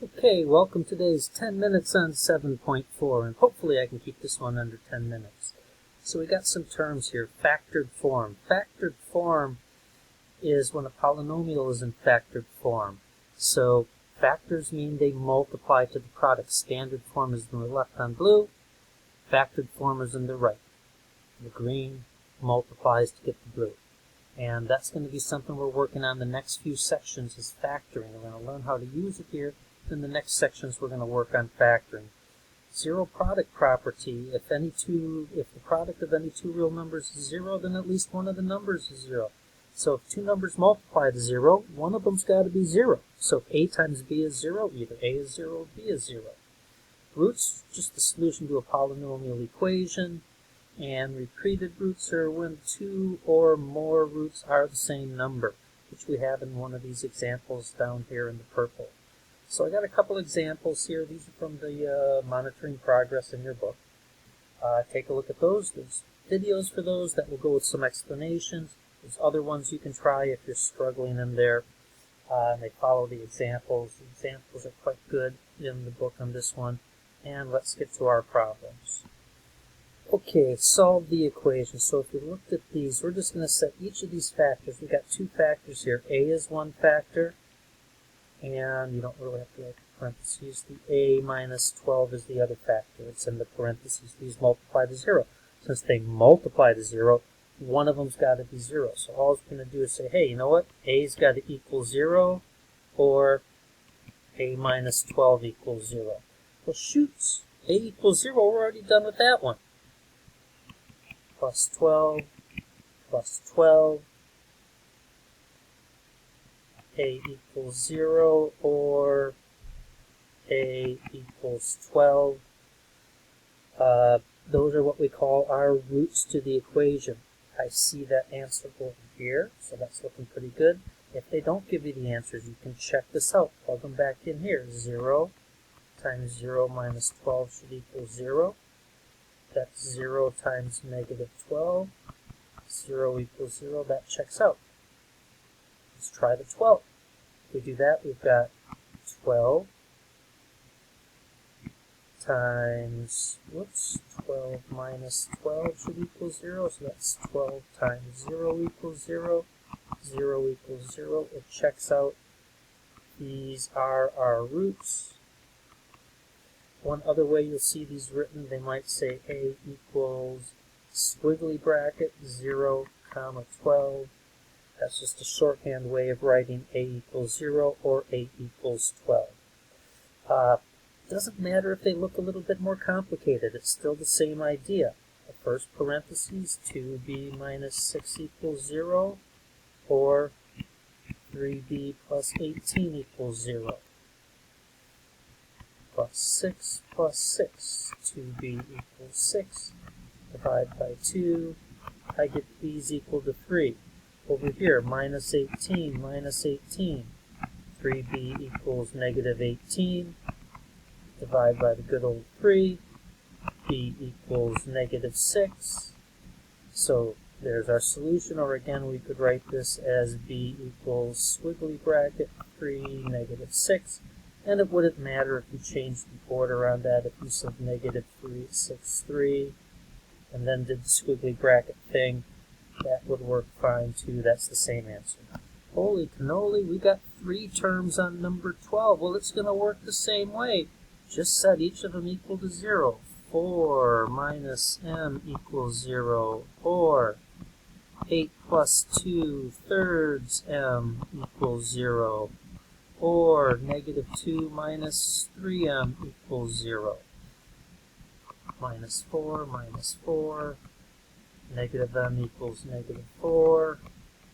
Okay, welcome to today's 10 minutes on 7.4, and hopefully I can keep this one under 10 minutes. So we got some terms here. Factored form. Factored form is when a polynomial is in factored form. So factors mean they multiply to the product. Standard form is in the left on blue. Factored form is in the right. The green multiplies to get the blue. And that's going to be something we're working on the next few sections is factoring. We're going to learn how to use it here. In the next sections, we're going to work on factoring. Zero product property, if the product of any two real numbers is zero, then at least one of the numbers is zero. So if two numbers multiply to zero, one of them's got to be zero. So if a times b is zero, either a is zero or b is zero. Roots, just the solution to a polynomial equation. And repeated roots are when two or more roots are the same number, which we have in one of these examples down here in the purple. So I got a couple examples here. These are from the monitoring progress in your book. Take a look at those. There's videos for those that will go with some explanations. There's other ones you can try if you're struggling in there. And they follow the examples. The examples are quite good in the book on this one. And let's get to our problems. Okay, solve the equation. So if we looked at these, we're just going to set each of these factors. We've got two factors here. A is one factor. And you don't really have to write parentheses. The a minus 12 is the other factor. It's in the parentheses. These multiply to 0. Since they multiply to 0, one of them's got to be 0. So all it's going to do is say, hey, you know what? A's got to equal 0, or a minus 12 equals 0. Well, shoots. A equals 0. We're already done with that one. Plus 12, plus 12. A equals 0 or A equals 12. Those are what we call our roots to the equation. I see that answer over here, so that's looking pretty good. If they don't give you the answers, you can check this out. Plug them back in here. 0 times 0 minus 12 should equal 0. That's 0 times negative 12. 0 equals 0. That checks out. Let's try the 12. If we do that, we've got 12 times, 12 minus 12 should equal 0. So that's 12 times 0 equals 0. 0 equals 0. It checks out. These are our roots. One other way you'll see these written, they might say A equals squiggly bracket 0, comma 12. That's just a shorthand way of writing A equals 0 or A equals 12. Doesn't matter if they look a little bit more complicated. It's still the same idea. The first parentheses, 2b minus 6 equals 0, or 3b plus 18 equals 0. Plus 6 plus 6. 2b equals 6. Divide by 2. I get b's equal to 3. Over here, minus 18, minus 18. 3b equals negative 18. Divide by the good old 3. b equals negative 6. So there's our solution, or again, we could write this as b equals squiggly bracket 3, negative 6. And it wouldn't matter if you changed the border on that. If you said negative 3, 6, 3, and then did the squiggly bracket thing, that would work fine too. That's the same answer. Holy cannoli, we got 3 terms on number 12. Well, it's going to work the same way. Just set each of them equal to 0. 4 minus m equals 0. Or 8 plus 2 thirds m equals 0. Or negative 2 minus 3m equals 0. Minus 4, minus 4. Negative m equals negative 4.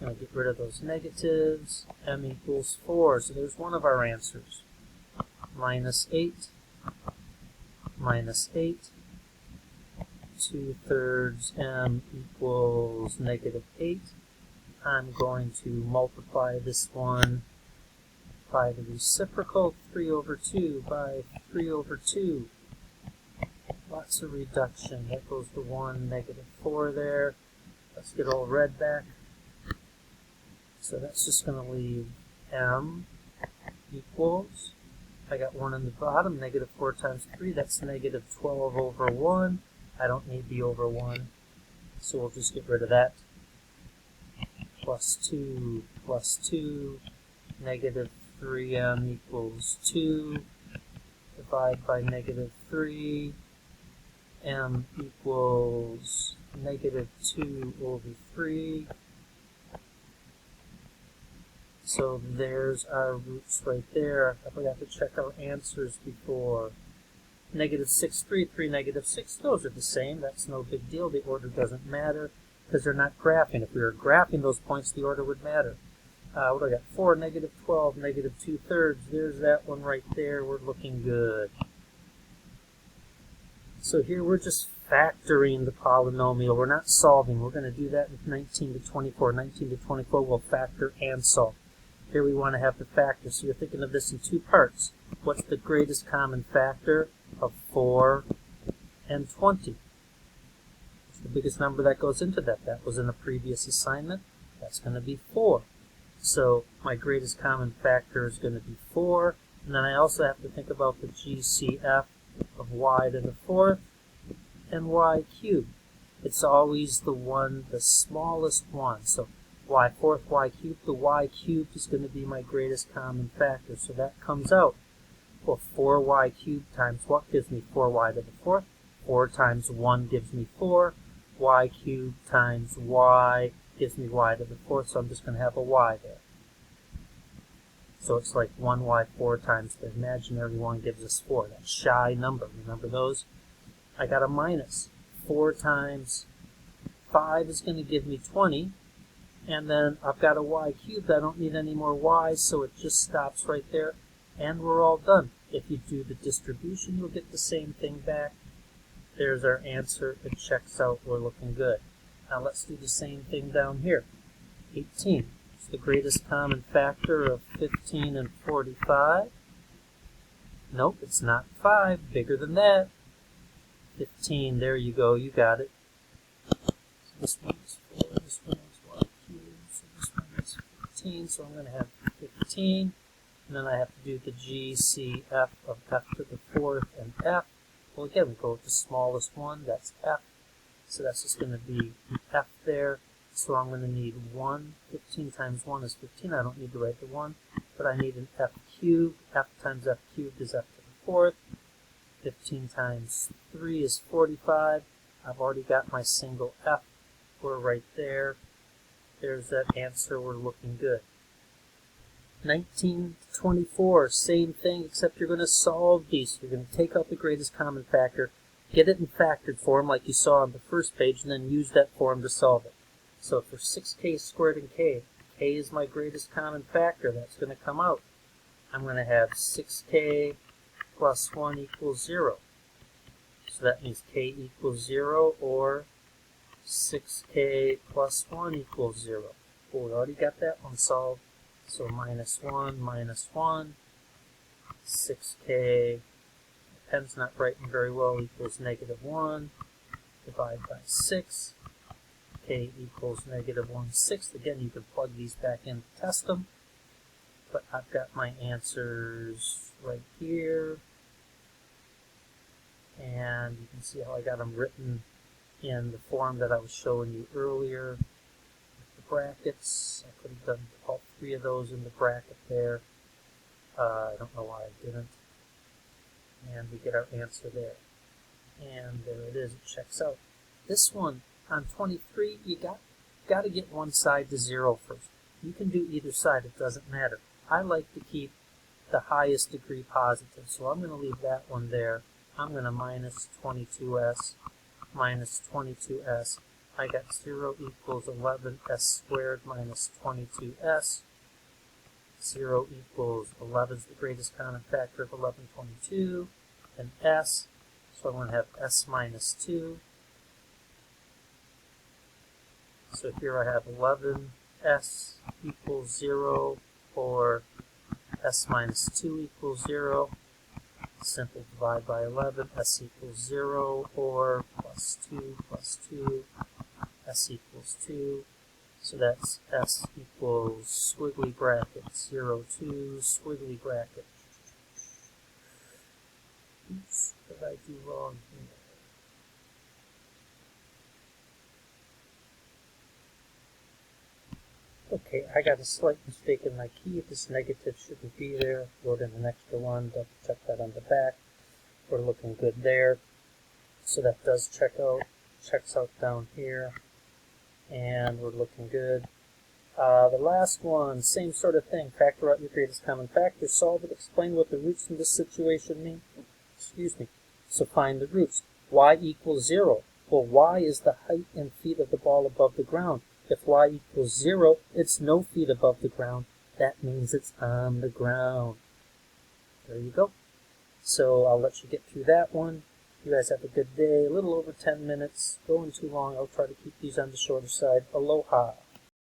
I'm going to get rid of those negatives. M equals 4. So there's one of our answers. Minus 8. Minus 8. 2 thirds m equals negative 8. I'm going to multiply this one by the reciprocal. 3 over 2 by 3 over 2. Lots of reduction. That goes to 1, negative 4 there. Let's get all red back. So that's just going to leave m equals I got 1 in the bottom. Negative 4 times 3, that's negative 12 over 1. I don't need the over 1, so we'll just get rid of that. Plus 2, negative 3m equals 2. Divide by negative 3. M equals negative 2 over 3. So there's our roots right there. I forgot to check our answers before. Negative 6, 3, 3, negative 6, those are the same. That's no big deal. The order doesn't matter because they're not graphing. If we were graphing those points, the order would matter. What do I got? 4, negative 12, negative 2/3. There's that one right there. We're looking good. So here we're just factoring the polynomial. We're not solving. We're going to do that with 19 to 24. 19 to 24 we'll factor and solve. Here we want to have the factor. So you're thinking of this in two parts. What's the greatest common factor of 4 and 20? What's the biggest number that goes into that? That was in a previous assignment. That's going to be 4. So my greatest common factor is going to be 4. And then I also have to think about the GCF of y to the 4th and y cubed. It's always the smallest one. So y 4th, y cubed, the y cubed is going to be my greatest common factor. So that comes out. Well, 4y cubed times what gives me 4y to the 4th? 4 times 1 gives me 4. Y cubed times y gives me y to the 4th, so I'm just going to have a y there. So it's like 1y4 times the imaginary 1 gives us 4. That shy number. Remember those? I got a minus. 4 times 5 is going to give me 20. And then I've got a y cubed. I don't need any more y's, so it just stops right there. And we're all done. If you do the distribution, you'll get the same thing back. There's our answer. It checks out. We're looking good. Now let's do the same thing down here. 18. It's the greatest common factor of 15 and 45. Nope, it's not 5. Bigger than that. 15. There you go. You got it. So this one is 4. This one is y cubed. So this one is 15. So I'm going to have 15. And then I have to do the GCF of f to the 4th and f. Well, again, we go with the smallest one. That's f. So that's just going to be f there. So I'm going to need 1. 15 times 1 is 15. I don't need to write the 1. But I need an f cubed. F times f cubed is f to the 4th. 15 times 3 is 45. I've already got my single f. We're right there. There's that answer. We're looking good. 19 to 24, same thing, except you're going to solve these. You're going to take out the greatest common factor, get it in factored form like you saw on the first page, and then use that form to solve it. So for 6k squared and k is my greatest common factor. That's going to come out. I'm going to have 6k plus 1 equals 0. So that means k equals 0, or 6k plus 1 equals 0. Well, we already got that one solved. So minus 1, 6k, pen's not writing very well, equals negative 1, divide by 6, k equals negative 1/6. Again, you can plug these back in to test them, but I've got my answers right here, and you can see how I got them written in the form that I was showing you earlier. Brackets. I could have done all 3 of those in the bracket there. I don't know why I didn't. And we get our answer there. And there it is. It checks out. This one, on 23, you got to get one side to 0 first. You can do either side. It doesn't matter. I like to keep the highest degree positive, so I'm going to leave that one there. I'm going to minus 22s, minus 22s. I got 0 equals 11s squared minus 22s. 0 equals 11 is the greatest common factor of 11, 22, and s. So I'm going to have s minus 2. So here I have 11s equals 0, or s minus 2 equals 0. Simple divide by 11, s equals 0, or plus 2, s equals 2. So that's s equals squiggly bracket 0, 2, squiggly bracket. Oops, what did I do wrong here? Okay, I got a slight mistake in my key. This negative shouldn't be there. Wrote in an extra one. Double check that on the back. We're looking good there. So that does check out. Checks out down here. And we're looking good. The last one, same sort of thing. Factor out your greatest common factor. Solve it. Explain what the roots in this situation mean. Excuse me. So find the roots. Y equals 0. Well, y is the height in feet of the ball above the ground. If y equals 0, it's no feet above the ground. That means it's on the ground. There you go. So I'll let you get through that one. You guys have a good day. A little over 10 minutes. Going too long. I'll try to keep these on the shorter side. Aloha.